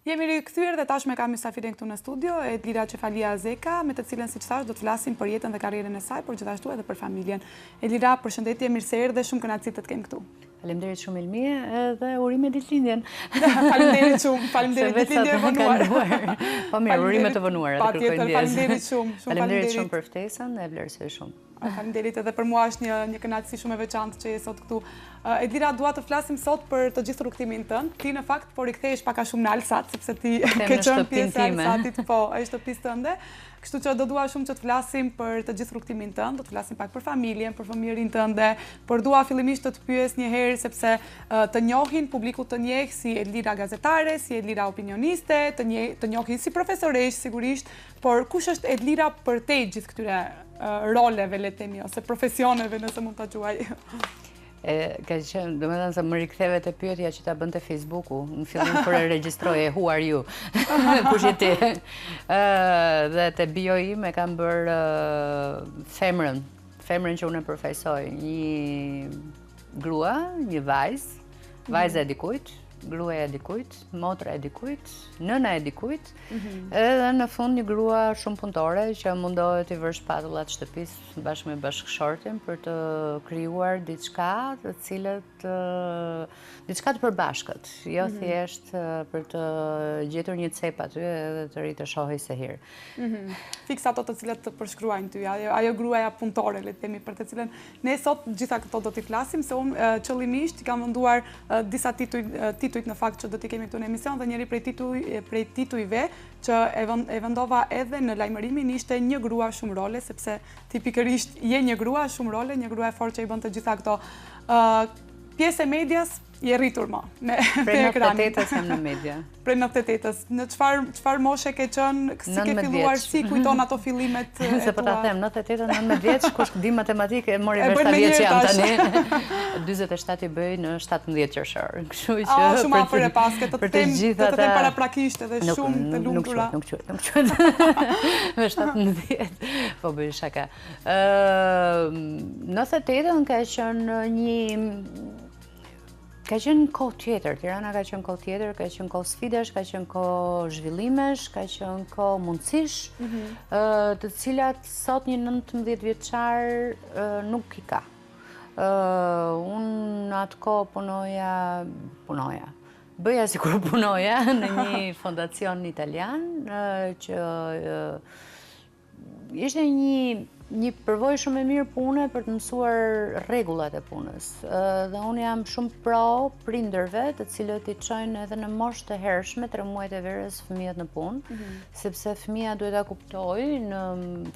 Jemi rikthyer dhe tashmë kam mysafirin këtu në studio, Edlira Çefalia Azeka, me të cilën siç thash do të flasim për jetën dhe karrierën e saj, por gjithashtu edhe për familjen. Edlira, përshëndetje, mirëserë dhe shumë kënaqësi të të kem këtu. Faleminderit shumë Elmie dhe urime ditëlindjen. Faleminderit shumë, faleminderit ditëlindje e vonuar. Po mirë, urime të vonuara, të kërkoj ndjesë. Faleminderit shumë, Faleminderit shumë për ftesën, e vlerësoj shumë. Faleminderit edhe për mua është një kënaqësi shumë e veçantë që je sot këtu. Edlira, dua të flasim sot për të gjithë rrugtimin tënd. Ti në fakt po rikthehesh pak a shumë në Alsat, sepse ti ke qenë pjesë e Alsatit, po, është shtëpisë tënde. Kështu që do dua shumë që të flasim për të gjithë rrugtimin tënd, do të flasim pak për familjen, për fëmijërin tënde, por dua fillimisht të pyes një herë sepse të njohin publiku të njeh si Edlira gazetare, si Edlira opinioniste, të njohin si profesoresh sigurisht, por kush është Edlira për te gjithë këtyre roleve, le të themi, ose profesioneve, nëse mund ta quaj. Ka qenë, domethënë se më riktheve te pyetja që ta bënte Facebooku, në fillim kur e regjistroje who are you? Kush je ti? Dhe te bio im e kam bërë femrën që unë e përfaqësoj, një grua, një vajza e dikujt, gruaja e dikujt, motra e dikujt, nëna e dikujt, edhe në fund një grua shumë punëtore që mundohet i vërë shpatullat shtëpisë bashkë me bashkëshortin për të krijuar diçka të përbashkët, jo thjesht për të gjetur një cep aty edhe të ri të shohej se hir. Fiks ato të cilat të përshkruajnë ty, ajo gruaja punëtore, le të themi, për të cilën ne sot gjitha këto do t'i flasim, se unë qëllimisht i kam venduar disa titujt në fakt që do t'i kemi këtu në emision, dhe njëri prej titujve që e vendova edhe në lajmërimin ishte një grua shumë role, sepse tipikërisht je një grua shumë role, një grua e fortë që i bën të gjitha këto. Pjesë e medias je rritur më me ekranin. Prej 98-s jam në media. Prej 98-s. Në çfarë moshe ke qenë, si ke filluar, si kujton ato fillimet e tua? Se po ta them, 98, 19 vjeç, kush di matematikë, e mori vesh ta vjeç jam tani. 47 i bëj në 17 qershor. Kështu që shumë afër e paske, të them paraprakisht edhe shumë të lumtura. Nuk quhet. Me 17. Po bëj shaka. 98-ën ka qenë kohë tjetër, Tirana ka qenë kohë tjetër, ka qenë kohë sfidash, ka qenë kohë zhvillimesh, ka qenë kohë mundësish, të cilat sot një 19 vjeçar nuk i ka. Unë atë kohë punoja. Bëja sikur punoja në një fondacion italian, që ishte një përvojë shumë e mirë pune për të mësuar rregullat e punës. Dhe unë jam shumë pro prindërve të cilët i çojnë edhe në moshë të hershme 3 muajt e verës fëmijët në punë, sepse fëmia duhet ta kuptojë në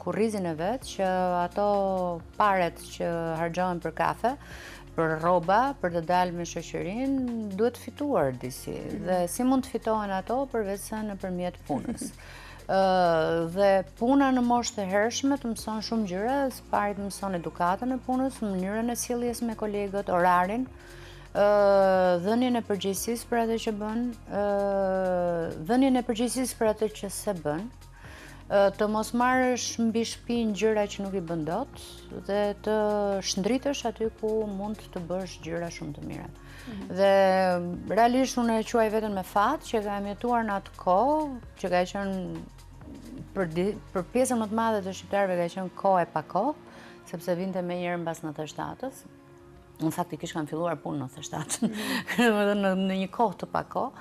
kurrizin e vet që ato paret që harxhohen për kafe, për rroba, për të dalë me shoqërinë, duhet fituar disi. Dhe si mund të fitohen ato përveç se nëpërmjet punës. Dhe puna në moshë të hershme të mëson shumë gjëra, së pari të mëson edukatën e punës, mënyrën e sjelljes me kolegët, orarin, dhënien e përgjegjësisë për atë që bën, dhënien e përgjegjësisë për atë që se bën, të mos marrësh mbi shpinë gjëra që nuk i bën dot dhe të shndritesh aty ku mund të bësh gjëra shumë të mira. Dhe realisht unë e quaj veten me fat që kam jetuar në atë kohë që ka qenë për pjesën më të madhe të shqiptarëve ka qenë kohë e pa kohë, sepse vinte më njëherë mbas 97-s. Unë faktikisht kam filluar punë në 97, në një kohë të pa kohë.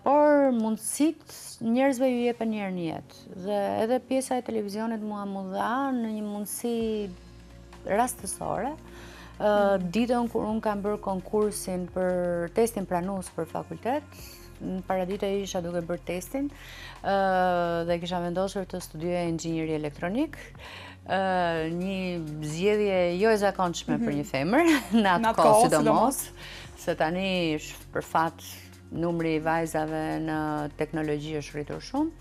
Por mundësitë njerëzve ju jepen një herë në jetë. Dhe edhe pjesa e televizionit mua më dha në një mundësi rastësore. Ditën kur unë kam bërë konkursin për testin pranues për fakultet, në paradite isha duke bërë testin dhe kisha vendosur të studioj inxhinieri elektronik. Një zgjedhje jo e zakonshme për një femër, në atë kohë sidomos, se tani për fat numri i vajzave në teknologji është rritur shumë.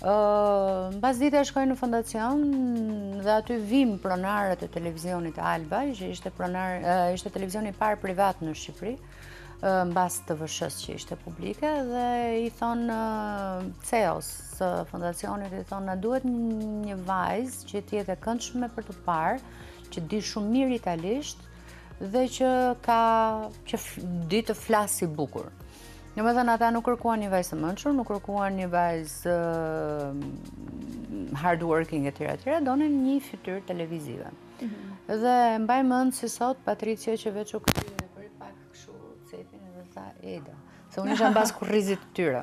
Mbas dite shkoj në fondacion dhe aty vim pronarët e televizionit Alba, që ishte televizioni i parë privat në Shqipëri, mbas TVSH që ishte publike, dhe i thonë CEO-s së fondacionit, i thonë na duhet një vajzë që të jetë e këndshme për të parë, që di shumë mirë italisht dhe që di të flasi bukur. Në më thënë, ata nuk kërkuan një vajzë të mençur, nuk kërkuan një vajzë hardworking e tjera, donin një fytyrë televizive. Dhe mbaj mend si sot Patricia që veç u kthye për pak kështu cepin edhe tha Eda, se unë isha mbas kurrizit të tyre.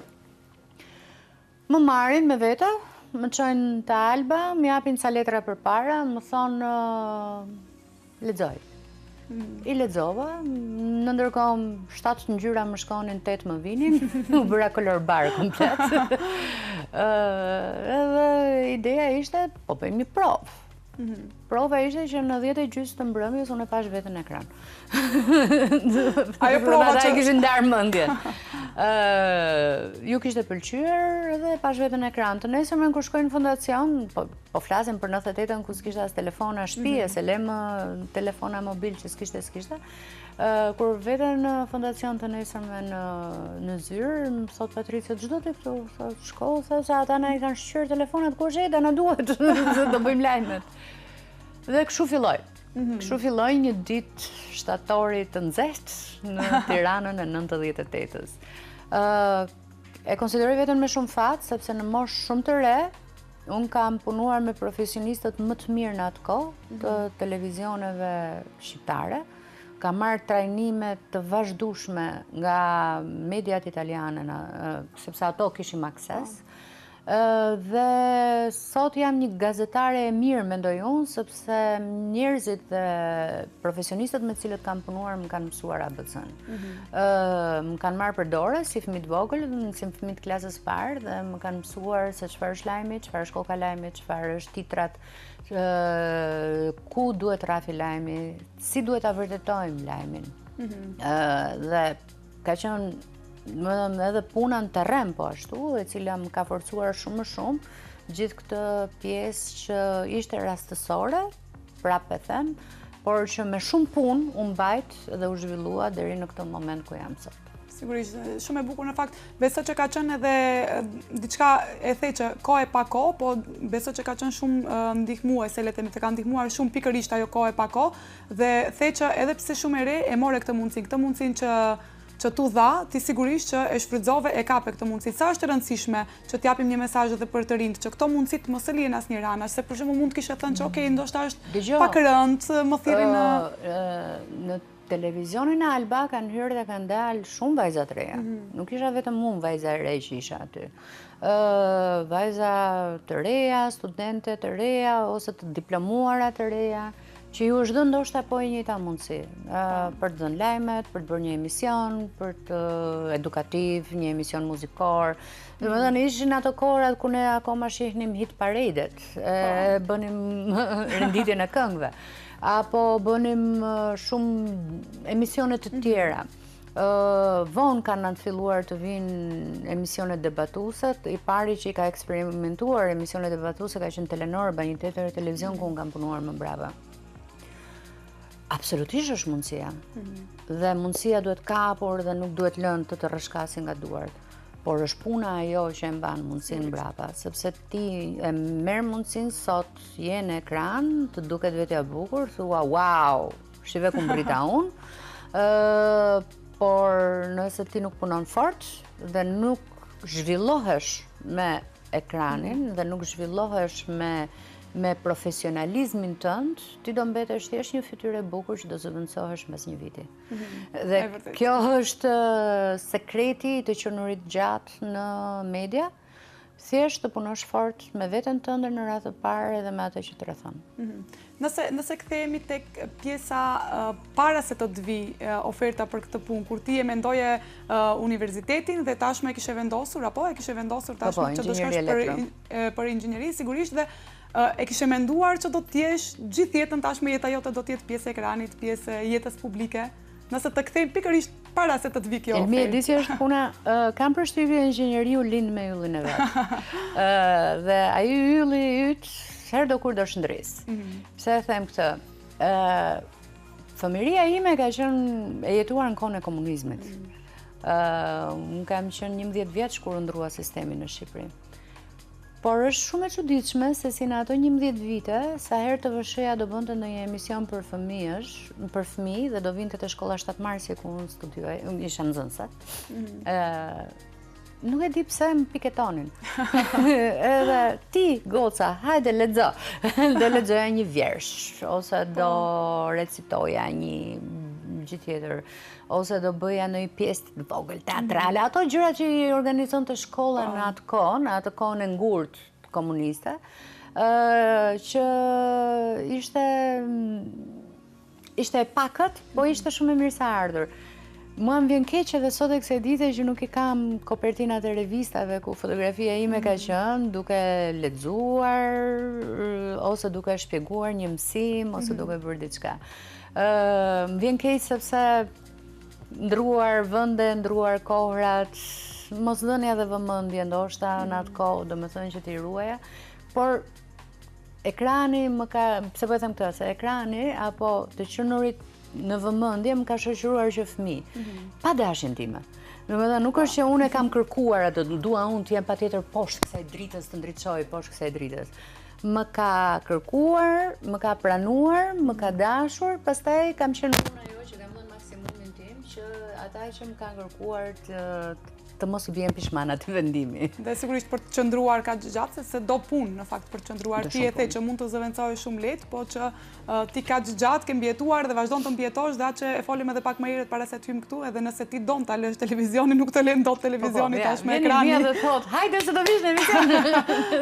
Më marrin me vete, më çojnë te Alba, më japin ca letra përpara, më thonë lexoj. I lexova, në ndërkohë 7 ngjyra më shkonin, 8 më vinin, u bëra kolor bar komplet. Edhe ideja ishte, po bëjmë një provë. Prova ishte që në 10:30 të mbrëmjes unë e pash veten në ekran. Ajo prova që kishin ndarë mendje. Ju kishte pëlqyer edhe e pash veten në ekran. Të nesërmen kur shkoj në fondacion, po flasim për 98-ën ku s'kishte as telefona shtëpie, se lem telefona mobil që s'kishte. Kur veten në fondacion të nesërmen në zyrë, më thot Patricia, çdo ti këtu, shko, se ata na i kanë shqyrë telefonat, ku është Eda, na duhet, do bëjmë lajmet. Dhe kështu filloj. Kështu filloj një ditë shtatori të nxehtë në Tiranën e 98-s. E konsideroj veten me shumë fat, sepse në moshë shumë të re, unë kam punuar me profesionistët më të mirë në atë kohë të televizioneve shqiptare. Kam marrë trajnime të vazhdueshme nga mediat italiane, sepse ato kishim akses. Dhe sot jam një gazetare e mirë, mendoj unë, sepse njerëzit dhe profesionistët me cilët kam punuar më kanë mësuar ABC-n. Më kanë marrë për dorë si fëmijë të vogël, si fëmijë të klasës parë, dhe më kanë mësuar se çfarë është lajmi, çfarë është koka lajmi, çfarë është titrat, ku duhet rafi lajmi, si duhet ta vërtetojmë lajmin. Dhe ka qenë edhe puna në terren po ashtu, e cila më ka forcuar shumë më shumë, gjithë këtë pjesë që ishte rastësore, prapë e them, por që me shumë punë u mbajt dhe u zhvillua deri në këtë moment ku jam sot. Sigurisht, shumë e bukur në fakt. Besoj që ka qenë edhe diçka e thej që kohë e pa kohë, po besoj që ka qenë shumë ndihmuese, le të themi, të ka ndihmuar shumë pikërisht ajo kohë e pa kohë, dhe thej që edhe pse shumë e re e more këtë mundësinë që tu dha, ti sigurisht që e shfrytëzove, e kape këtë mundësi. Sa është e rëndësishme që t'japim një mesazh edhe për të rinjt, që këto mundësit mos e lihen asnjëherë anash, se për shembull mund të kishe thënë që okay, ndoshta është pak rënd, më thirrin në televizionin e Alba kanë hyrë dhe kanë dalë shumë vajza të reja. Nuk isha vetëm unë vajza e re që isha aty. Vajza të reja, studente të reja, ose të diplomuara të reja, që ju është dhënë ndoshta po e njëjta mundësi për të dhënë lajmet, për të bërë një emision, për të edukativ, një emision muzikor. Domethënë ishin ato kohërat ku ne akoma shihnim hit paradet, bënim renditjen e këngëve, apo bënim shumë emisione të tjera. Vonë kanë filluar të vinë emisionet debatuese, i pari që i ka eksperimentuar emisionet debatuese ka qenë Telenorba, një tjetër televizion ku unë kam punuar më brava. Absolutisht është mundësia. Dhe mundësia duhet kapur dhe nuk duhet lënë të rrëshkasi nga duart. Por është puna ajo që e mban mundësinë brapa, sepse ti e merr mundësinë sot, je në ekran, të duket vetja bukur, thua wow, shive ku mbrita unë. Por nëse ti nuk punon fort dhe nuk zhvillohesh me ekranin dhe nuk zhvillohesh me profesionalizmin tënd, ti do mbetesh thjesht një fytyrë e bukur që do zëvendësohesh mes një viti. Dhe kjo është sekreti i të qenurit gjatë në media, thjesht të punosh fort me veten tënde në radhë të parë edhe me atë që të rrethon. Nëse kthehemi tek pjesa para se të vi oferta për këtë punë, kur ti e mendoje universitetin dhe tashmë e kishe vendosur, apo e kishe vendosur tashmë që do shkosh për inxhinieri, sigurisht, dhe e kishe menduar që do t'jesh gjithë jetën tashmë jeta jote do t'jetë pjesë e ekranit, pjesë e jetës publike, nëse të kthejmë pikërisht para se të vi kjo ofertë. Elmi, e di si është puna, kam përshtypjen inxhinieriu lind me yllin e vet. Dhe ai ylli yt herë do kur do shndris. Pse e them këtë? Fëmiria ime ka qenë e jetuar në kohën e komunizmit. Unë kam qenë 11 vjeç kur u ndrua sistemi në Shqipëri. Por është shumë e çuditshme se si në ato 11 vite, sa herë TVSH-ja do bënte ndonjë emision për fëmijë dhe do vinte te shkolla shtatmarrësje ku unë studioj, unë isha nxënëse. Nuk e di pse më piketonin. Edhe ti, goca, hajde lexo. Do lexoja një vjersh ose do recitoja një gjë tjetër, ose do bëja në një pjesë të vogël teatrale, ato gjëra që i organizon të shkolla në atë kohën e ngurt komuniste, që ishte e pakët, po ishte shumë e mirë se ardhur. Mua më vjen keq edhe sot e kësaj dite që nuk i kam kopertinat e revistave ku fotografia ime ka qenë duke lexuar ose duke shpjeguar një mësim ose duke bërë diçka. Më vjen keq sepse ndruar vende, ndruar kohrat, mosdhënia dhe vëmendje ndoshta në atë kohë, domethënë që t'i ruaja, por ekrani më ka, pse po e them këtë, se ekrani apo të qenurit në vëmendje më ka shoqëruar që fëmijë, pa dashjen time. Domethënë nuk është që unë e kam kërkuar atë, dua unë të jem patjetër poshtë kësaj dritës, të ndriçoj poshtë kësaj dritës. Më ka kërkuar, më ka pranuar, më ka dashur, pastaj kam qenë unë ajo që kam dhënë maksimumin tim që ata që më kanë kërkuar të mos u bien pishman atë vendimi. Dhe sigurisht për të qëndruar ka gjatë, se do punë në fakt për të qëndruar. Ti e the që mund të zëvendësoj shumë lehtë, po që ti ka gjatë, ke mbijetuar dhe vazhdon të mbijetosh, dhe atë që e folim edhe pak më herët para se të hym këtu, edhe nëse ti don ta lësh televizionin, nuk të lën dot televizioni tash me ekranin. Vjen dhe thot, hajde se do vish në emision.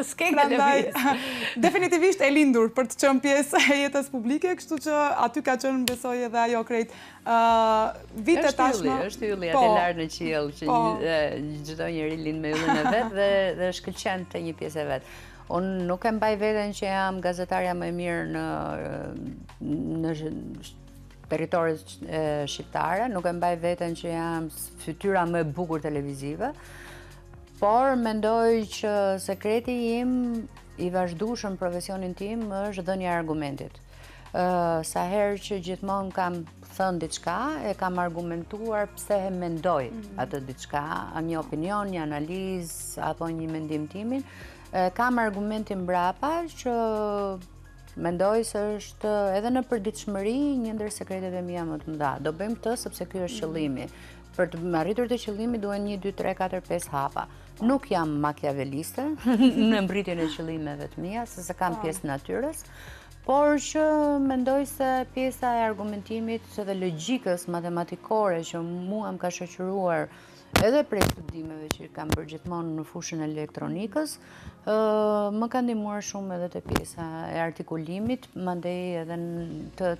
S'ke televizion. Definitivisht e lindur për të qenë pjesë e jetës publike, kështu që aty ka qenë besoj edhe ajo krejt. Vite tashmë. Është ylli atë lart në qiell që çdo njeri lind me yllin e vet dhe shkëlqen të një pjesë e vet. Unë nuk e mbaj veten që jam gazetarja më e mirë në territorit shqiptare, nuk e mbaj veten që jam fytyra më e bukur televizive, por mendoj që sekreti im i vazhdueshëm profesionin tim është dhënia e argumentit. Sa herë që gjithmonë kam thënë diçka, e kam argumentuar pse e mendoj atë diçka, një opinion, një analizë apo një mendim timin, kam argumentin mbrapa që mendoj se është edhe në përditshmëri një ndër sekretet e mia më të mëdha. Do bëjmë këtë sepse ky është qëllimi. Për të arritur të qëllimi duhen 1, 2, 3, 4, 5 hapa. Nuk jam makiaveliste në mbritjen e qëllimeve të mia, sepse kam pjesë natyrës. Por që mendoj se pjesa e argumentimit dhe logjikës matematikore që mua më ka shoqëruar edhe prej studimeve që kam bërë gjithmonë në fushën e elektronikës, më ka ndihmuar shumë edhe te pjesa e artikulimit, mandej edhe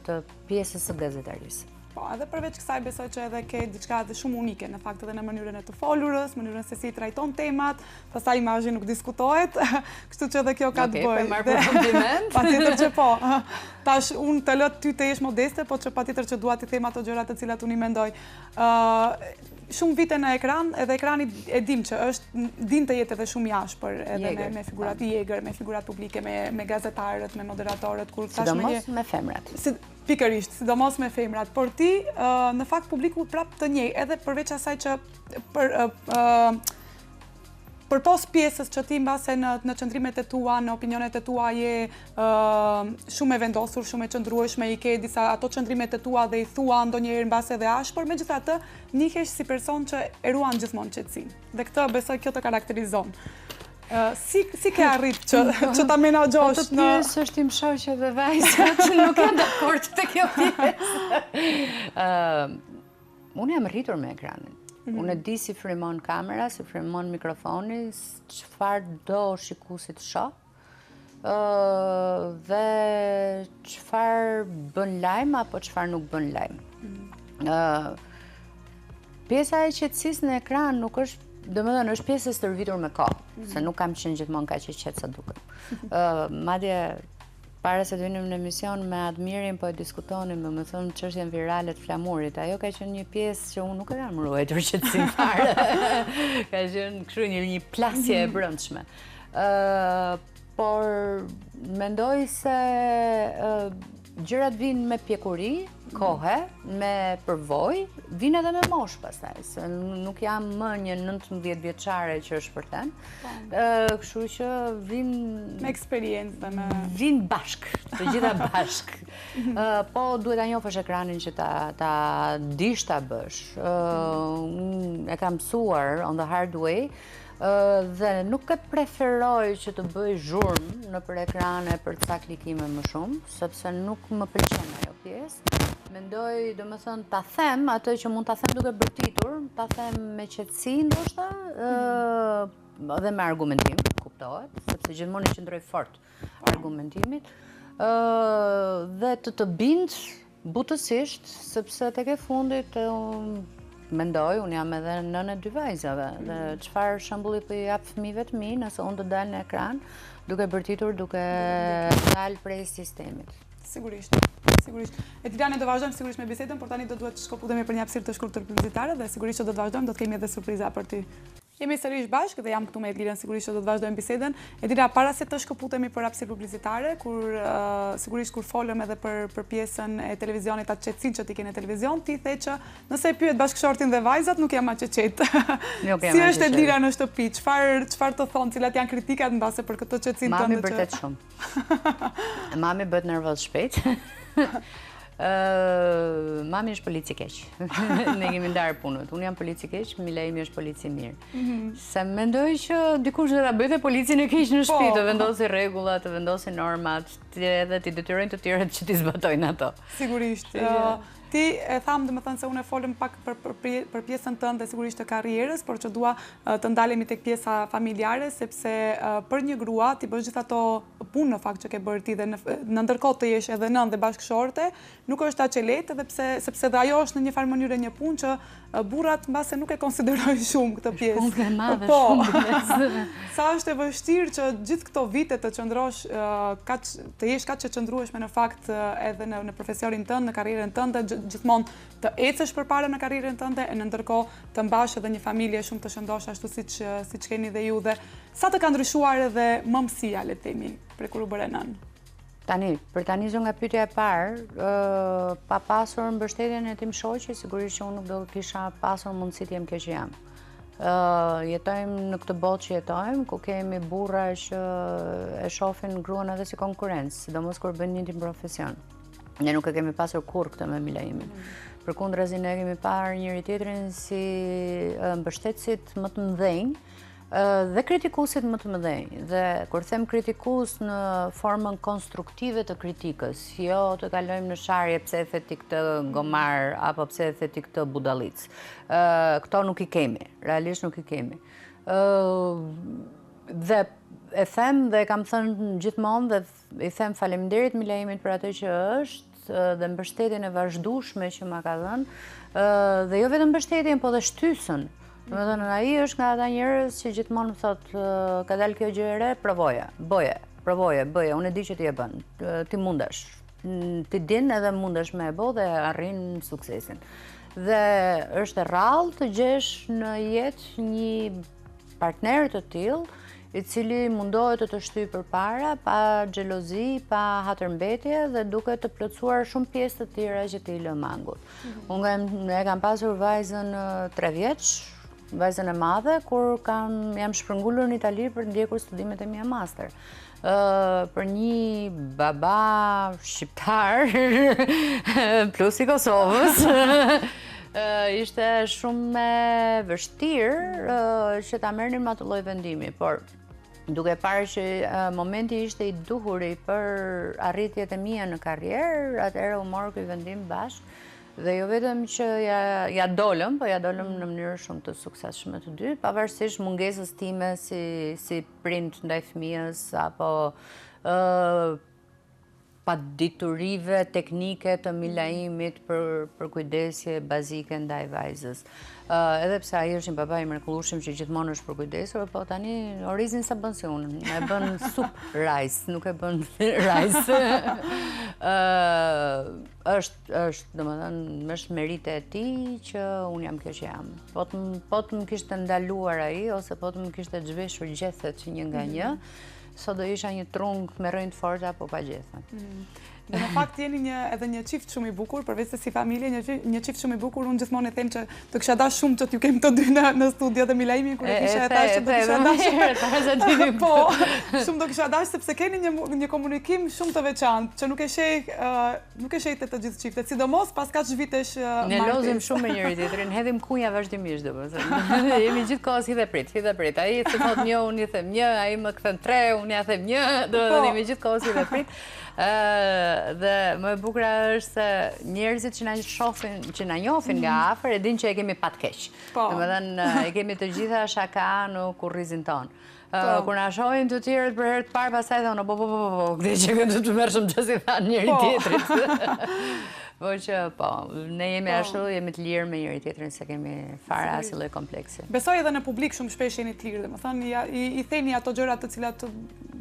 të pjesës së gazetarisë. Po, edhe përveç kësaj besoj që edhe ke diçka edhe shumë unike, në fakt edhe në mënyrën e të folurës, mënyrën se si trajton temat, pastaj imazhi nuk diskutohet, kështu që edhe kjo ka të bëjë. Okej, marr për kompliment. Patjetër që po. Tash unë të lë ty të jesh modeste, po që patjetër që dua të them ato gjërat të cilat unë i mendoj. Shumë vite në ekran, edhe ekrani e dim që din të jetë edhe shumë jashpër, edhe me figurat jegër, me figurat publike, me gazetarët, me moderatorët. Sidomos me femrat. Pikërisht, sidomos me femrat. Por ti, në fakt, publiku prap të njej, edhe përveç asaj që përpos pjesës që ti mbase në qëndrimet e tua, në opinionet e tua je shumë e vendosur, shumë e qëndrueshme, i ke disa ato qëndrimet e tua dhe i thua ndonjëherë mbase edhe ashpër, megjithatë njihesh si person që e ruan gjithmonë qetësinë. Dhe këtë besoj kjo të karakterizon. Si ke arrit që ta menaxhosh në... Po të pjesë është im shoqe dhe vajza që nuk janë dakord të kjo pjesë. Unë jam rritur me ekranin. Unë e di si frymon kamera, si frymon mikrofoni, çfarë do shikuesi të shoh, dhe çfarë bën lajm apo çfarë nuk bën lajm. Pjesa e qetësisë në ekran nuk është, domethënë është pjesë e stërvitur me kohë, se nuk kam qenë gjithmonë kaq e qetë sa duket. Madje para se të vinim në emision me Admirin po e diskutonim, më thënë çështjen virale të flamurit. Ajo ka qenë një pjesë që unë nuk e kam ruajtur qetësinë fare. Ka qenë kështu një plasje e brendshme. Por mendoj se gjërat vinë me pjekuri, kohë, me përvojë, vinë edhe me moshë pastaj, se nuk jam më një 19 vjeçare që është për ten. Kështu që vinë me eksperiencë, vinë bashk, të gjitha bashk. Po duhet ta njohësh ekranin që ta dish ta bësh. E kam mësuar on the hard way. Dhe nuk e preferoj që të bëj zhurmë në për ekrane për ca klikime më shumë, sepse nuk më pëlqen ajo pjesë. Mendoj, domethënë, ta them atë që mund ta them duke bërtitur, ta them me qetësi ndoshta, dhe me argumentim, kuptohet, sepse gjithmonë i qëndroj fort argumentimit, dhe të bind butësisht, sepse tek e fundit mendoj, unë jam edhe nënë e 2 vajzave, dhe çfarë shembulli po i jap fëmijëve të mi nëse unë të dal në ekran, duke bërtitur, duke dalë prej sistemit. Sigurisht. E Tirana do vazhdojmë sigurisht me bisedën, por tani do duhet të shkëputemi për një hapësirë të shkurtër publicitare dhe sigurisht që do të vazhdojmë, do të kemi edhe surpriza për ty. Jemi sërish bashkë dhe jam këtu me Edilën, sigurisht që do të vazhdojmë bisedën. Edila, para se të shkëputemi për hapësirë publicitare, sigurisht kur folëm edhe për pjesën e televizionit, atë qetësinë që ti ke në televizion, ti the që nëse e pyet bashkëshortin dhe vajzat, nuk jam aq e qetë. Si është Edila në shtëpi? Çfarë të thonë, cilat janë kritikat mbase për këtë qetësinë tënde? Mami vërtet shumë. Mami bëhet nervoz shpejt. Mami është polici keq. Ne kemi ndarë punët. Unë jam polici keq, Mila imi është polici mirë. Se mendoj që dikush do ta bëjë policin e keq në shtëpi, të vendosi rregulla, të vendosi normat, edhe ti detyrojnë të tjerët që ti zbatojnë ato. Sigurisht. Ti e thamë, domethënë se unë e folëm pak për pjesën tënde sigurisht të karrierës, por që dua të ndalemi tek pjesa familjare, sepse për një grua ti bësh gjithë ato punë në fakt që ke bërë ti dhe në ndërkohë të jesh edhe nënë dhe bashkëshorte, nuk është aq e lehtë, edhe sepse dhe ajo është në një farë mënyrë një punë që burrat mbase nuk e konsiderojnë shumë këtë pjesë. Punë e madhe shumë. Sa është e vështirë që gjithë këto vite të qëndrosh të jesh kaq e qëndrueshme në fakt edhe në profesionin tënd, në karrierën tënde, gjithmonë të ecësh përpara në karrierën tënde e në ndërkohë të mbash edhe një familje shumë të shëndosh ashtu siç keni dhe ju, dhe sa të ka ndryshuar edhe mëmësia, le të themi, për kur u bëre nën? Për ta nisur nga pyetja e parë, pa pasur mbështetjen e tim shoqi, sigurisht që unë nuk do kisha pasur mundësi të jem kjo që jam. Jetojmë në këtë botë që jetojmë, ku kemi burra që e shohin gruan edhe si konkurrencë, sidomos kur bën një profesion. Ne nuk e kemi pasur kurrë këtë me Milaimin. Përkundrazi ne kemi parë njëri tjetrin si mbështetësit më të mëdhenj dhe kritikuesit më të mëdhenj. Dhe kur them kritikues në formën konstruktive të kritikës, jo të kalojmë në sharje pse e the ti këtë gomar apo pse e the ti këtë budallic. Këto nuk i kemi, realisht nuk i kemi. Dhe e them dhe kam thënë gjithmonë dhe i them faleminderit Milaimit për atë që është dhe mbështetjen e vazhdueshme që ma ka dhënë, dhe jo vetëm mbështetjen, po dhe shtysën. Domethënë ai është nga ata njerëz që gjithmonë më thotë, ka dalë kjo gjë e re, provoje, bëje, unë e di që ti e bën, ti mundesh. Ti din edhe mundesh me e bë dhe arrin suksesin. Dhe është e rrallë të gjesh në jetë një partner të tillë, i cili mundohet të shtyjë përpara, pa xhelozi, pa hatërmbetje dhe duke të plotësuar shumë pjesë të tjera që ti lë mangut. Unë e kam pasur vajzën 3 vjeç, vajzën e madhe, kur jam shpërngulur në Itali për ndjekur studimet e mia master. Për një baba shqiptar plus i Kosovës, ishte shumë vështirë që ta merrnin me atë lloj vendimi, por duke parë që momenti ishte i duhuri për arritjet e mia në karrierë, atëherë u morë ky vendim bashkë. Dhe jo vetëm që ja dolëm, po ja dolëm në mënyrë shumë të suksesshme të dy, pavarësisht mungesës time si prind ndaj fëmijës apo paditurive teknike të Milaimit për kujdesje bazike ndaj vajzës. Edhe pse ai është një baba i mrekullueshëm që gjithmonë është përkujdesur, po tani orizin sa bën si unë, e bën sup rice, nuk e bën rice. Është domethënë është merite e tij që unë jam kjo që jam. Po të më kishte ndaluar ai ose po të më kishte zhveshur gjethet që një nga një, sot do isha një trung me rënë të forta apo pa gjethe. Dhe në fakt jeni edhe një çift shumë i bukur, përveç se si familje, një çift shumë i bukur. Unë gjithmonë e them që të kisha dashur shumë që t'ju kem të dy në studio dhe Milajmi kur e kisha dashur do kisha dashur. Po, shumë do kisha dashur sepse keni një komunikim shumë të veçantë që nuk e sheh të gjithë çiftet, sidomos pas kaq vitesh marrëdhënie. Ne lozim shumë me njëri tjetrin, hedhim kunja vazhdimisht domethënë. Jemi gjithkohës hidhe prit. Ai të thotë një, unë i them një, ai më kthen tre, unë ja them një, domethënë jemi gjithkohës hidhe prit. Dhe më e bukur është se njerëzit që na shohin, që na njohin nga afër, e dinë që e kemi pat keq. Domethënë e kemi të gjitha shaka në kurrizin ton. Kur na shohin të tjerët për herë të parë, pastaj thonë po, këtë që këtu të mërshëm që si thanë njëri tjetrit. Po që po, ne jemi ashtu, jemi të lirë me njëri tjetrin, se kemi fare asnjë lloj kompleksi. Besoj edhe në publik shumë shpesh jeni të lirë, domethënë i theni ato gjëra të cilat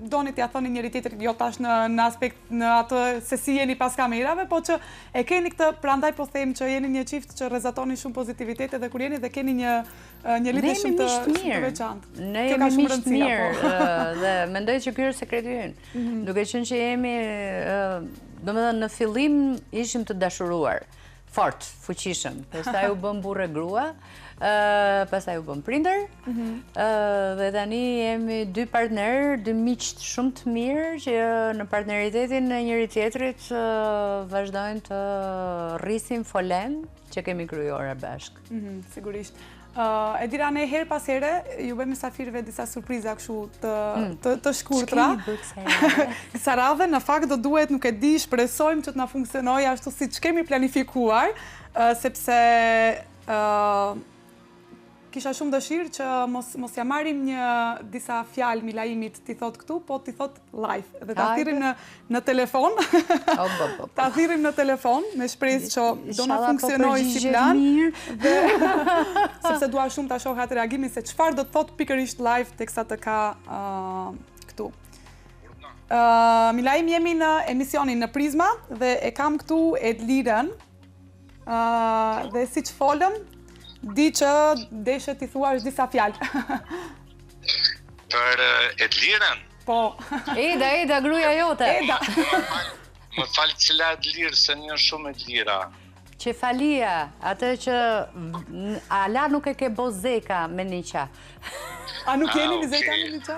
doni t'ia thoni njëri tjetrit, jo tash në aspekt në atë se si jeni pas kamerave, po që e keni këtë, prandaj po them që jeni një çift që rrezatoni shumë pozitivitet edhe kur jeni dhe keni një lidhje shumë të veçantë. Ne jemi miq të mirë dhe mendoj që ky është sekreti ynë. Duke qenë që jemi domethënë në fillim ishim të dashuruar, fort, fuqishëm, pastaj u bëm burrë grua, pastaj u bëm prindër, dhe tani jemi dy partner, dy miq shumë të mirë që në partneritetin e njëri tjetrit vazhdojnë të rrisin folem që kemi krijuar bashkë. Sigurisht. E dira ne her pas here, ju bëjmë mysafirëve disa surpriza kështu të shkurtra. Kësa radhe, në fakt do duhet, nuk e di, shpresojmë që të na funksionojë ashtu siç kemi planifikuar, sepse kisha shumë dëshirë që mos ja marrim disa fjalë Milajmit t'i thot këtu, po t'i thot live. Dhe ta thirrim në telefon. Ta thirrim në telefon, me shpresë që do na funksionojë si plan. Sepse dua shumë ta shoh atë reagimin se çfarë do të thot pikërisht live teksa të ka këtu. Milajmi, jemi në emisionin në Prizma dhe e kam këtu Edlirën. Dhe siç folëm, di që deshe t'i thuash disa fjalë. Për Edlirën? Po. Eda, gruaja jote. Eda. Më falë cila Edlirë, se një shumë Edlira. Qefalia, atë që ala nuk e ke bo zeka me Niqa. A nuk jeni një zeka me Niqa?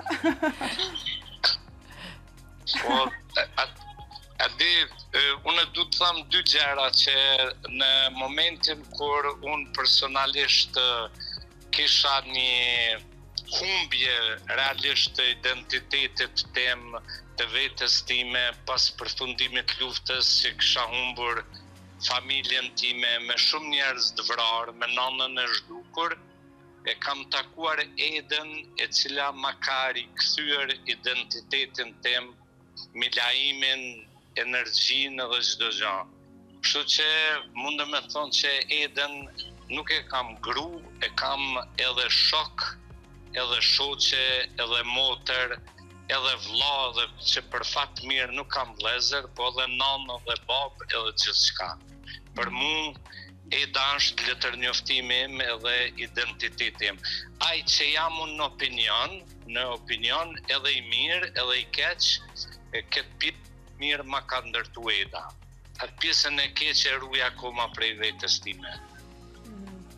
Po, adi, unë du të thamë dy gjera që në momentin kur unë personalisht kisha një humbje realisht të identitetit tem, të vetës time, pas përfundimit luftës që kisha humbur familjen time me shumë njerëz të vrarë, me nanën e zhdukur, e kam takuar Edën e cila ma ka rikthyer identitetin tem, Milajmin, energjinë dhe çdo gjë. Kështu që mundem me thonë që Edën nuk e kam gru, e kam edhe shok, edhe shoqe, edhe motër, edhe vlla, edhe që për fat mirë nuk kam vëllezër, po edhe nanë, edhe babë, edhe gjithçka. Për mu, Eda është letërnjoftimi im edhe identiteti im. Ai që jam unë në opinion, edhe i mirë, edhe i keq, këtë pjesë mirë ma ka ndërtu Eda. Atë pjesën e keqe ruja akoma prej vetës time.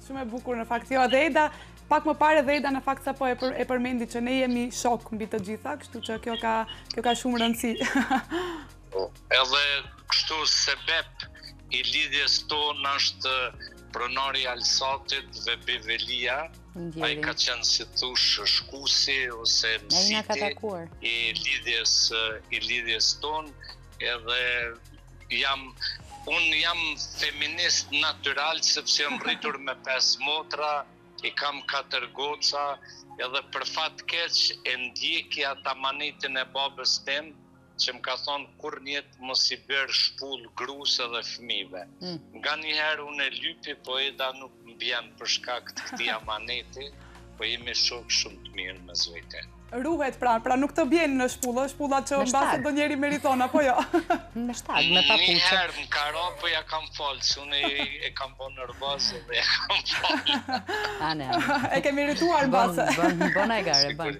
Shumë e bukur në fakt. Jo, dhe Eda, pak më parë dhe Eda në fakt sa po e përmendi që ne jemi shok mbi të gjitha, kështu që kjo ka shumë rëndësi. Edhe kështu sebep i lidhjes tonë është pronari Alsatit dhe Bevelia. Ai ka qenë si thush shkusi ose mësiti i lidhjes tonë, edhe unë jam feminist natyral sepse jam rritur me 5 motra, i kam 4 goca, edhe për fat keq e ndjekja ta manetin e babës tem, që më ka thonë kur njetë mos i bërë shpull grus edhe fëmijëve. Nga njëherë unë e lypi, po Eda nuk më bjen për shkak të këtij amaneti, po jemi shok shumë të mirë me zvete. ruhet pra nuk të bjen në shpullat që mbase do njeri meriton, apo jo? Me shtag, me papuqe. Njëherë më karo, po ja kam folë, që unë e kam po nervozë dhe ja kam folë. E ke merituar base. Bona e gare, ban.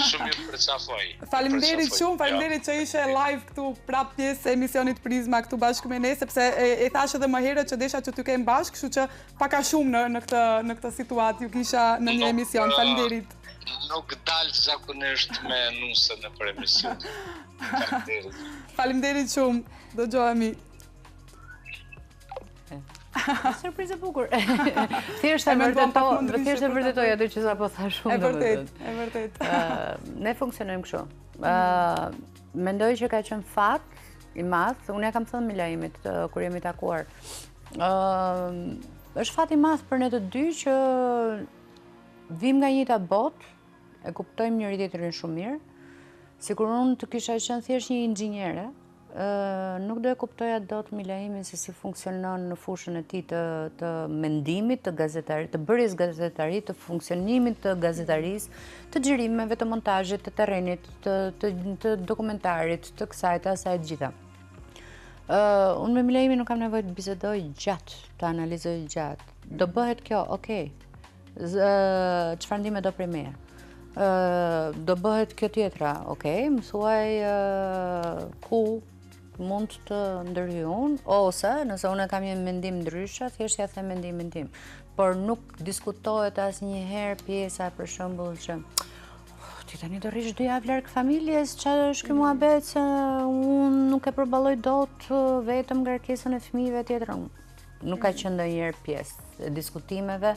Shumë ju përqafoj. Faleminderit shumë, faleminderit që ishe live këtu prap pjesë e emisionit Prizma këtu bashkë me ne, sepse e thash edhe më herët që desha që t'ju kem bashkë, kështu që paka shumë në këtë situatë ju kisha në një emision. Faleminderit. Nuk dalë zakonisht me nuse në për emision. Faleminderit shumë. Do gjohemi. Surprizë bukur. Thjesht e vërtetoj atë që sa po tha shumë. E vërtet. Ne funksionojmë kështu. Mendoj që ka qenë fat i madh, unë ja kam thënë Milaimit kur jemi takuar. Është fat i madh për ne të dy që vim nga njëjta botë, e kuptojmë njëri tjetrin shumë mirë. Sikur unë të kisha qenë thjesht një inxhiniere, nuk do e kuptoja dot Milaimin se si funksionon në fushën e tij të mendimit, të gazetarisë, të bërjes gazetari, të funksionimit të gazetarisë, të xhirimeve, të montazhit, të terrenit, të dokumentarit, të kësaj, të asaj të gjitha. Unë me Milaimin nuk kam nevojë të bisedoj gjatë, të analizoj gjatë. Do bëhet kjo, okay. Çfarë ndime do prej meje? Do bëhet kjo tjetra, okay, më thuaj ku mund të ndërhyj unë, ose nëse unë kam një mendim ndryshe, thjesht ja them mendimin tim. Por nuk diskutohet asnjëherë pjesa për shembull që ti tani do rrish 2 javë larg familjes, çfarë është ky muhabet se unë nuk e përballoj dot vetëm ngarkesën e fëmijëve tjetër. Nuk ka qenë ndonjëherë pjesë e diskutimeve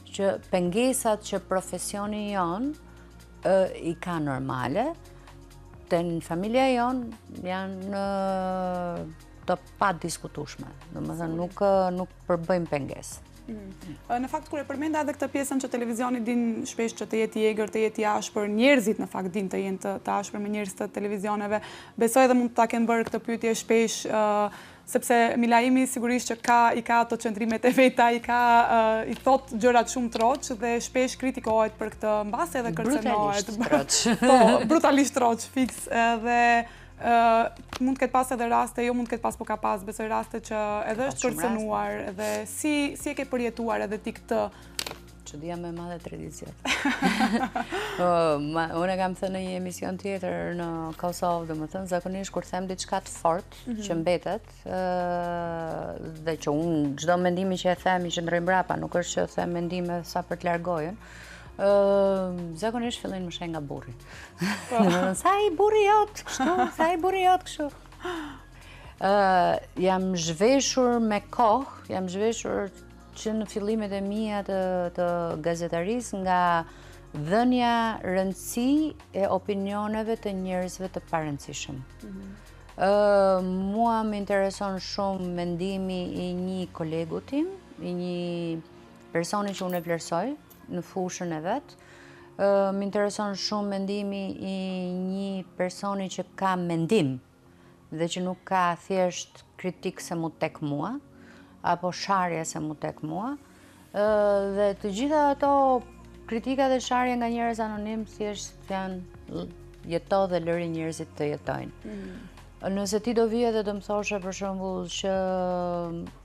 që pengesat që profesioni jon i ka normale, të në familja jon janë të pa diskutueshme. Domethënë nuk përbëjmë pengesë. Në fakt kur e përmenda edhe këtë pjesën që televizioni din shpesh që të jetë i egër, të jetë i ashpër, njerëzit në fakt din të jenë të ashpër me njerëz të televizioneve. Besoj edhe mund ta kenë bërë këtë pyetje shpesh sepse Milaimi sigurisht që i ka ato qëndrimet e veta, i thot gjërat shumë troç dhe shpesh kritikohet për këtë, mbase edhe kërcënohet. Po, brutalisht troç, fiks. Dhe mund të ketë pas edhe raste, jo mund të ketë pas, po ka pas, besoj raste që edhe është kërcënuar, dhe si e ke përjetuar edhe ti këtë? Çudia më e madhe tradicion. Unë kam thënë në një emision tjetër në Kosovë, domethënë zakonisht kur them diçka të fortë që mbetet, dhe që unë çdo mendimi që e them i qëndroj mbrapa, nuk është që them mendime sa për të largohen. Zakonisht fillojnë më sheh nga burri. Sa i burri jot kështu, sa i burri jot kështu. Jam zhveshur me kohë, jam zhveshur që në fillimet e mia të gazetarisë nga dhënia rëndësi e opinioneve të njerëzve të parëndësishëm. Mua më intereson shumë mendimi i një kolegu tim, i një personi që unë e vlerësoj në fushën e vet. Më intereson shumë mendimi i një personi që ka mendim dhe që nuk ka thjesht kritik se mu tek mua, apo sharje se mu tek mua, dhe të gjitha ato kritika dhe sharje nga njerëz anonim thjesht janë jeto dhe lëri njerëzit të jetojnë. Nëse ti do vije dhe të më thoshe për shembull që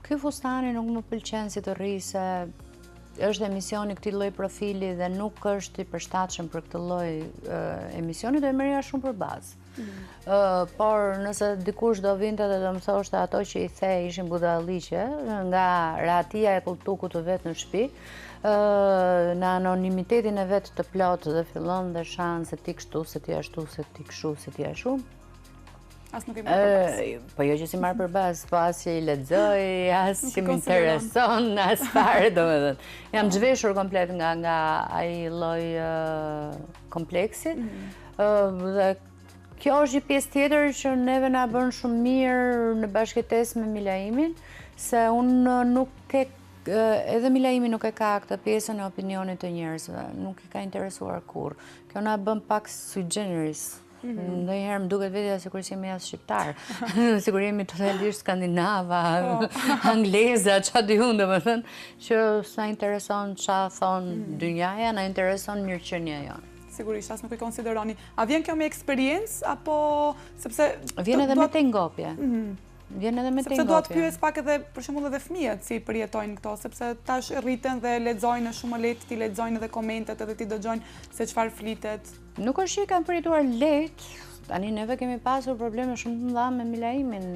ky fustani nuk më pëlqen si të rri se është emisioni këtij lloj profili dhe nuk është i përshtatshëm për këtë lloj emisioni, do e merrja shumë për bazë. Por nëse dikush do vinte dhe do më thoshte ato që i the ishin budalliqe nga rahatia e kultukut të vet në shtëpi, në anonimitetin e vet të plot dhe fillon dhe shan se ti kështu, se ti ashtu, se ti kështu, se ti ashtu. As nuk i marr për bazë. Po jo që si marr për bazë, po as që i lexoj, as që më intereson, as fare, domethënë. Jam zhveshur komplet nga ai lloj kompleksi. Dhe kjo është një pjesë tjetër që neve na bën shumë mirë në bashkëtesë me Milaimin, se unë nuk edhe Milaimi nuk e ka këtë pjesën e opinionit të njerëzve, nuk i ka interesuar kurrë. Kjo na bën pak sui generis. Ndonjëherë më duket vetja sikur jemi as shqiptar, sikur jemi totalisht skandinava, angleza, çfarë di unë, domethënë, që sa intereson çfarë thon dynjaja, na intereson mirëqenia jonë. sigurisht, as nuk i konsideroni. A vjen kjo me eksperiencë, apo sepse... Vjen edhe me tengopje. Vjen edhe me tengopje. Sepse duhet pyes pak edhe, për shembull, edhe fëmijët si përjetojnë këto, sepse tash rriten dhe lexojnë shumë lehtë, ti lexojnë edhe komentet, edhe ti dëgjojnë se çfarë flitet. Nuk është që i kanë përjetuar lehtë. Tani neve kemi pasur probleme shumë të mëdha me Milaimin.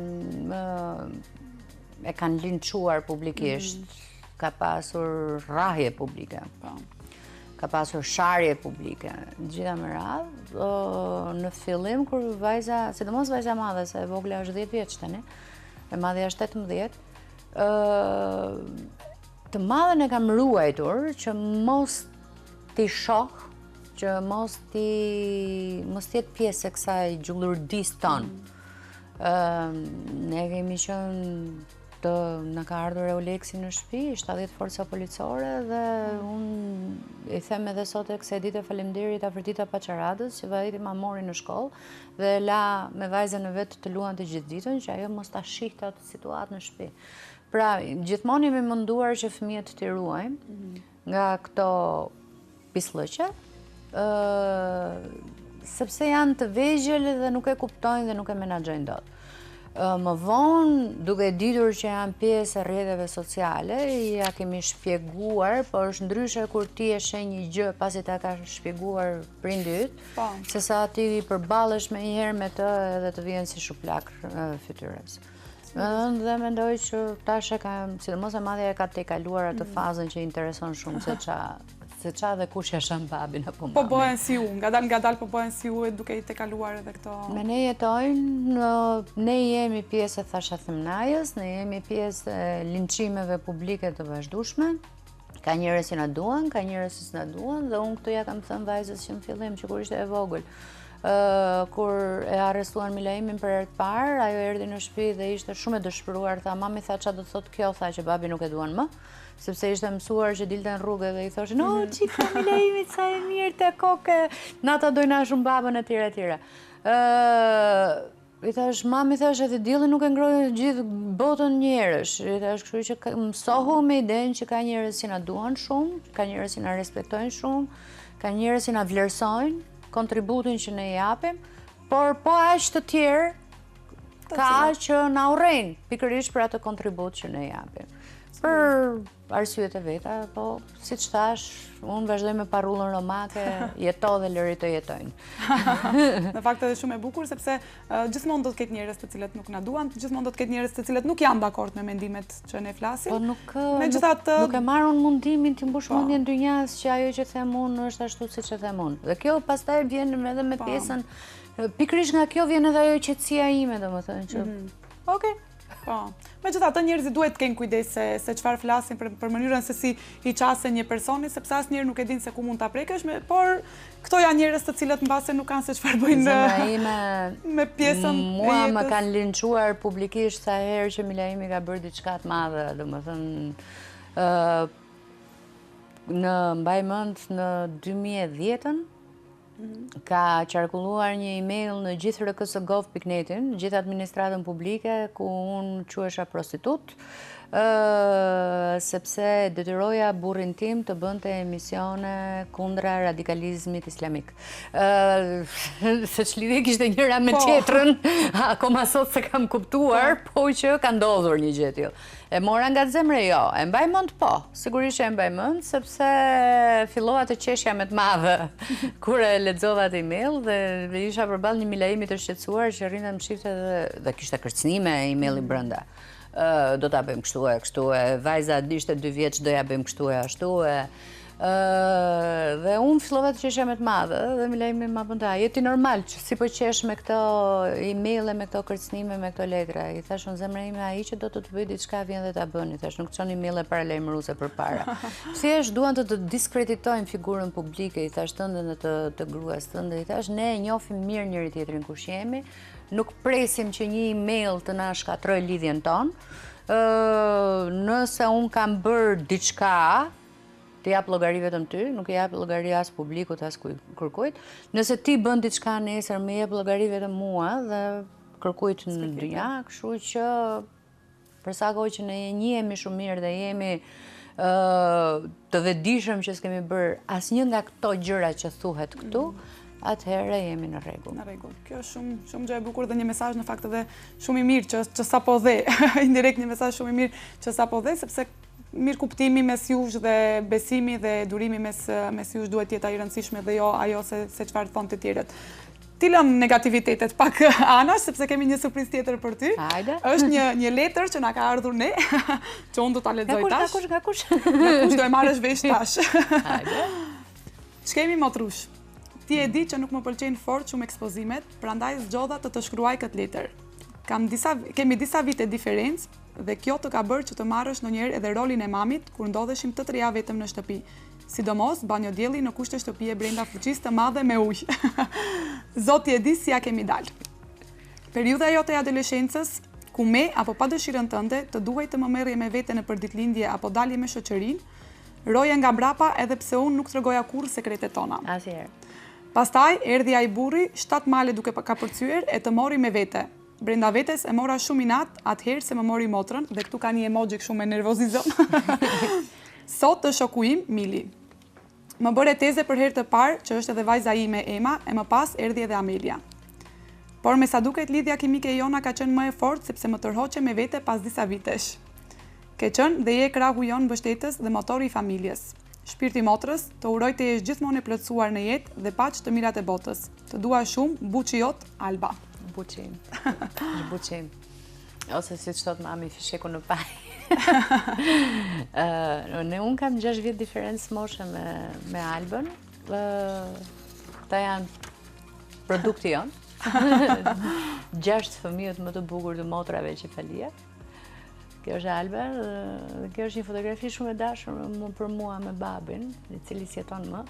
E kanë linçuar publikisht. Ka pasur rrahje publike. Ka pasur sharje publike, gjitha me radhë. Në fillim, kur vajza, sidomos vajza madhe, se e vogla është 10 vjeç tani, e madhe është 18, të madhen e kam ruajtur që mos t'i shoh, që mos t'jetë pjesë e kësaj gjullurdis tonë. Ne kemi qenë në ka ardhur Euleksi në shtëpi, 70 forca policore, dhe unë i them edhe sot e kësaj dite faleminderit Afrodita Paçaradës, që vajti ma mori në shkollë dhe la me vajzën e vetë të luan të gjithë ditën, që ajo mos ta shihte atë situatë në shtëpi. Pra, gjithmonë jemi munduar që fëmijët t'i ruajmë nga këto pislëqe, sepse janë të vegjël dhe nuk e kuptojnë dhe nuk e menaxhojnë dot. Më vonë, duke ditur që janë pjesë e rrjeteve sociale, ja kemi shpjeguar, por është ndryshe kur ti e sheh një gjë pasi ta ka shpjeguar prindi yt, sesa ti përballesh më një herë me të edhe të vjen si shuplak fytyrës. Dhe mendoj që tash e kam, sidomos e madhja e ka tejkaluar atë fazën që intereson shumë se qa dhe kush ja shën babin apo mamin. Po bëhen si u, ngadal po bëhen si u duke i tejkaluar edhe këto... Me ne jetojnë, ne jemi pjesë e thashathemnajës, ne jemi pjesë e linçimeve publike të vazhdueshme. Ka njerëz që na duan, ka njerëz që s'na duan, dhe unë këtu ja kam thënë vajzës që në fillim, që kur ishte e vogël, kur e arrestuan Milaimin për herë të parë, ajo erdhi në shtëpi dhe ishte shumë e dëshpëruar, tha mami, tha çfarë do të thotë kjo, tha që babi nuk e duan më, sepse ishte mësuar që dilte në rrugë dhe i thoshe, no, qika Milaimit, sa e mirë të koke, nata dojna shumë babën e tjera. I thash, mami, thash, edhe dielli nuk e ngrojë gjithë botën njerësh. I thash, kështu që mësohu me idenë që ka njerëz që na duan shumë, ka njerëz që na respektojnë shumë, ka njerëz që na vlerësojnë kontributin që ne japim, por po aq të tjerë ka që na urrejnë pikërisht për atë kontribut që ne japim. Për arsyet e veta, po, siç thash, unë vazhdoj me parullën romake, jeto dhe lëri të jetojnë. Në fakt edhe shumë e bukur, sepse gjithmonë do të ketë njerëz të cilët nuk na duan, gjithmonë do të ketë njerëz të cilët nuk janë dakord me mendimet që ne flasim. Po nuk e marr unë mundimin të mbush mendjen dynjas që ajo që them unë është ashtu siç e them unë. Dhe kjo pastaj vjen edhe me pjesën, pikërisht nga kjo vjen edhe ajo qetësia ime, domethënë që okay. Po. Megjithatë, njerëzit duhet të kenë kujdes se çfarë flasin për mënyrën se si i qasen një personi, sepse asnjëherë nuk e din se ku mund ta prekësh, por këto janë njerëz të cilët mbase nuk kanë se çfarë bëjnë me pjesën. Mua më kanë linçuar publikisht sa herë që Milaimi ka bërë diçka të madhe, domethënë në mbaj mend në 2010-ën ka qarkulluar një email në gjithë rks.gov.net-in, gjithë administratën publike, ku unë quhesha prostitut, sepse detyroja burrin tim të bënte emisione kundra radikalizmit islamik. Se ç'lidhje kishte njëra me tjetrën, akoma sot se kam kuptuar, po që ka ndodhur një gjë tillë. E mora nga zemre, jo. E mbaj mend, po. Sigurisht e mbaj mend, sepse fillova të qeshja me të madhe kur e lexova atë email dhe isha përballë një Milaimi të shqetësuar që rrinte më shifte dhe kishte kërcënime emaili brenda. Do ta bëjmë kështu e vajza ishte 2 vjeç, doja bëjmë kështu e ashtu e dhe unë fillova të qeshja me të madhe dhe Milaimi ma bënda, jeti normal që si po qesh me këto emaile, me këto kërcënime, me këto letra. I thash unë zemra ime, ai që do të të bëj diçka vjen dhe ta bën. I thash nuk çon emaile paralajmëruese përpara. Thjesht duan të diskreditojnë figurën publike, i thash tënde dhe të gruas tënde. I thash ne e njohim mirë njëri tjetrin kush jemi. Nuk presim që një email të na shkatroj lidhjen tonë. Nëse unë kam bërë diçka, të jap llogari vetëm ty, nuk e jap llogari as publikut as kërkujt. Nëse ti bën diçka nesër, më jep llogari vetëm mua dhe kërkujt në dynja, kështu që për sa kohë që ne njihemi shumë mirë dhe jemi të vetëdijshëm që s'kemi bërë asnjë nga këto gjëra që thuhet këtu, atëherë jemi në rregull. Në rregull. Kjo është shumë gjë e bukur dhe një mesazh në fakt edhe shumë i mirë që sapo dhe, indirekt një mesazh shumë i mirë që sapo dhe, sepse mirë kuptimi mes jush dhe besimi dhe durimi mes jush duhet jetë i rëndësishme dhe jo ajo se çfarë thonë të tjerët. Ti lëm negativitetet pak anash, sepse kemi një surprizë tjetër për ty. Hajde. Është një letër që na ka ardhur ne, që unë do ta lexoj tash. Nga kush? Nga kush do e marrësh vesh tash. Hajde. Ç'kemi motrush? Ti e di që nuk më pëlqejnë fort shumë ekspozimet, prandaj zgjodha të shkruaj këtë letër. Kemi disa vite diferencë dhe kjo të ka bërë që të marrësh ndonjëherë edhe rolin e mamit kur ndodheshim të treja vetëm në shtëpi. Sidomos banjodjelli në kushte shtëpie brenda fuqisë të madhe me ujë. Zoti e di si ja kemi dalë. Periudha jote e adoleshencës, ku me apo pa dëshirën tënde të duhej të më merrje me vete në përditëlindje apo dalje me shoqërinë, roje nga mbrapa edhe pse unë nuk tregoja kurrë sekretet tona. Asnjëherë. Pastaj erdhi ai burri, 7 male duke ka përcyer e të mori me vete. Brenda vetes e mora shumë inat, atëherë se më mori motrën, dhe këtu ka një emoji shumë me nervozizëm. Sot të shokuim, Mili. Më bëre teze për herë të parë që është edhe vajza ime Ema, e më pas erdhi edhe Amelia. Por me sa duket lidhja kimike jona ka qenë më e fortë sepse më tërhoqe me vete pas disa vitesh. Ke qenë dhe je krahu jon mbështetës dhe motori i familjes. Shpirti motrës, të uroj të jesh gjithmonë e plotësuar në jetë dhe paq të mirat e botës. Të dua shumë, buçi jot, Alba. Buçim. Buçim. Ose si të thot mami, fisheku në paj. Unë kam 6 vjet diferencë moshe me Albën. Ta janë produkti jonë. 6 fëmijët më të bukur të motrave që falia. Kjo është Alba, dhe kjo është një fotografi shumë e dashur për mua me babin, i cili sjeton më.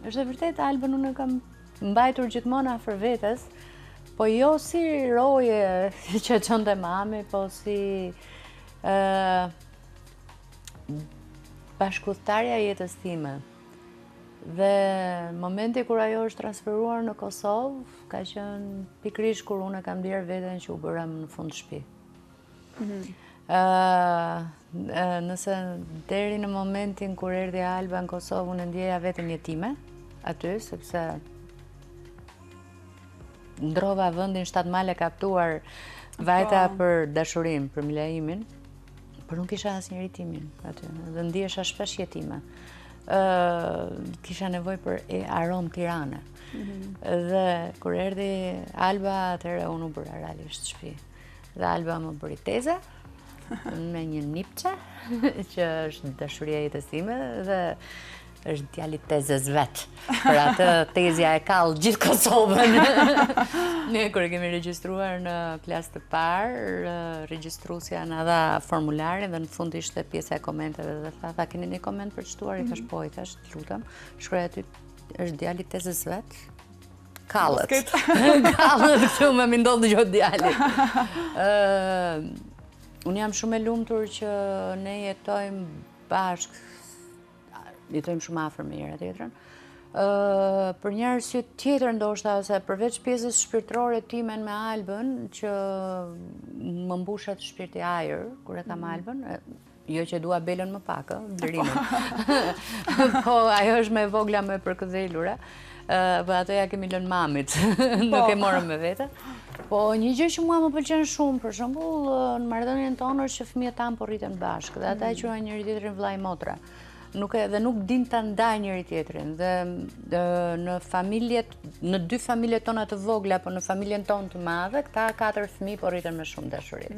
Është e vërtet, Albën unë kam mbajtur gjithmonë afër vetes, po jo si roje që çonte mami, po si bashkëudhëtarja e jetës time. Dhe momenti kur ajo është transferuar në Kosovë, ka qenë pikërisht kur unë kam bler veten që u bërëm në fund shtëpi. Nëse deri në momentin kur erdhi Alba në Kosovë, unë ndjeja veten jetime aty, sepse ndrova vendin 7 male kaptuar, vajta për dashurinë, për Milaimin, por nuk kisha asnjëri timin aty, dhe ndihesha shpesh jetime. Kisha nevojë për aromë Tirane. Dhe kur erdhi Alba, atëherë unë u bëra realisht shtëpi. Dhe Alba më bëri teze me një nipçe, që është dashuria e jetës time, dhe është djali tezës vetë. Për atë tezja e kallë gjithë Kosovën. Ne kur e kemi regjistruar në klasë të parë, regjistruesja na dha formularin dhe në fund ishte pjesa e komenteve dhe tha keni një koment për të shtuar? I thash po, i thash lutem, shkruaj aty është djali tezës vetë. Kallët. Kallët këtu më ndodh gjot djali. Unë jam shumë e lumtur që ne jetojmë bashkë, jetojmë shumë afër me njëra tjetrën. Për një arsye tjetër ndoshta, ose përveç pjesës shpirtërore timen me Albën, që më mbushet shpirti ajër kur e kam Albën, jo që dua Belën më pak, Blerina. Po ajo është më e vogla, më e përkëdhelura. Po ato ja kemi lënë mamit, nuk e morëm me vete. Po një gjë që mua më pëlqen shumë, për shembull, në marrëdhënien tonë është që fëmijët tanë po rriten bashkë, dhe ata e quajnë njëri tjetrin vllai motra. Dhe nuk din të ndaj njëri tjetrin. Dhe në 2 familjet tona të vogla, po në familjen tonë të madhe, këta 4 fëmijë po rriten me shumë dashuri.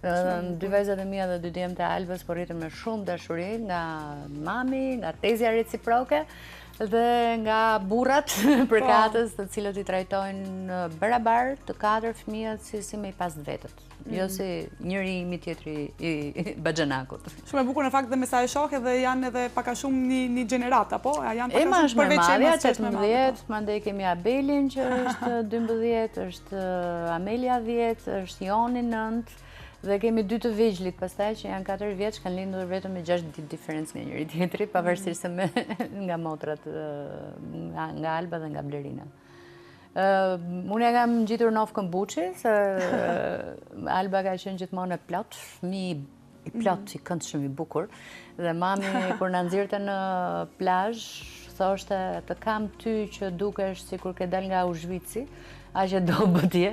2 vajzat e mia dhe 2 djemtë e Albës po rriten me shumë dashuri nga mami, nga tezja reciproke, dhe nga burrat përkatës, të cilët i trajtojnë barabar të 4 fëmijët si me i pas vetët. Jo si njëri imi tjetri i baxhanakut. Shumë e bukur në fakt dhe me sa e shoh edhe janë edhe paka shumë një gjenerata, po? Ema është me madhja, 18, mandej kemi Abelin që është 12, është Amelia 10, është Joni 9, dhe kemi 2 të vegjlit pastaj që janë 4 vjeç, kanë lindur vetëm me 6 ditë diferencë nga njëri tjetri, pavarësisht se nga motrat, nga Alba dhe nga Blerina. Unë e kam gjitur në ofkën buçi, se Alba ka qenë gjithmonë e plot, fëmijë i plot, i këndshëm, i bukur. Dhe mami, kur na nxirrte në plazh, thoshte të kam ty që dukesh sikur ke dal nga Auschwitz-i, aq e dobët je.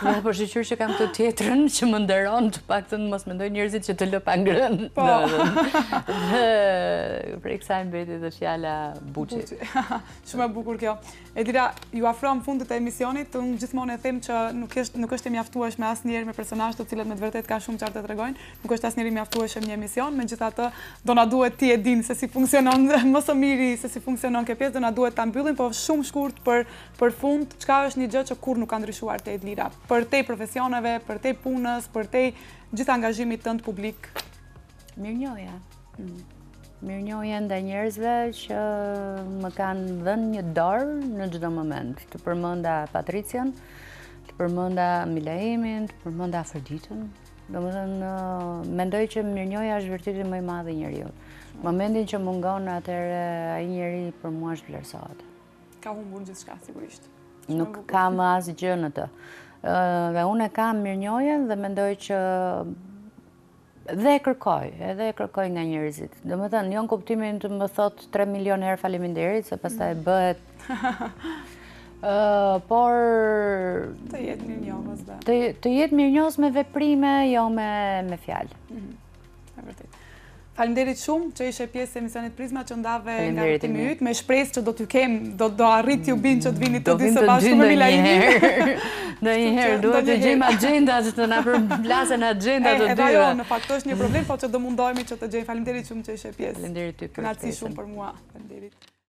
Dhe për shqyr që kam të tjetrën që më nderon, të paktën mos mendoj njerëzit që të lë pa ngrënë. Po. Dhe për kësaj mbeti dhe fjala Buçi. Shumë e bukur kjo. Edira, ju afrohem fundit e emisionit, unë gjithmonë e them që nuk është e mjaftueshme asnjëherë me personazhe të cilët me të vërtet ka shumë çfarë të tregojnë, nuk është asnjëri mjaftueshëm një emision, megjithatë do na duhet ti e din se si funksionon më së miri se si funksionon kjo pjesë, do na duhet ta mbyllim, po shumë shkurt për fund, çka është një gjë që kur nuk ka ndryshuar te Edlira, për te profesioneve, për te punës, për te gjithë angazhimit tënd publik. Mirënjohja. Mirënjohje ndaj njerëzve që më kanë dhënë një dorë në çdo moment. Të përmenda Patrician, të përmenda Milaimin, të përmenda Afroditën. Domethënë, mendoj që mirënjohja është vërteti më i madh i njeriu. Momentin që mungon atëherë ai njeri për mua është vlerësohet. Ka humbur gjithçka sigurisht. Nuk kam asgjë në të. Dhe unë kam mirënjohjen dhe mendoj që edhe e kërkoj nga njerëzit. Domethënë, jo në kuptimin të më thot 3 milion herë faleminderit, se pastaj bëhet por të jetë mirënjohës dhe. Të jetë mirënjohës me veprime, jo me fjalë. E vërtet. Faleminderit shumë që ishe pjesë e emisionit Prizma që ndave nga rrotimi yt, me shpresë që do t'ju kem, do arrit ju bin që të vini të dy së bashku me Milaimin. Ndonjëherë duhet të gjejmë agjendat të na përplasen agjendat të dyve. Edhe ajo në fakt është një problem, po që do mundohemi që të gjejmë. Faleminderit shumë që ishe pjesë. Faleminderit ty për kënaqësi shumë për mua. Faleminderit.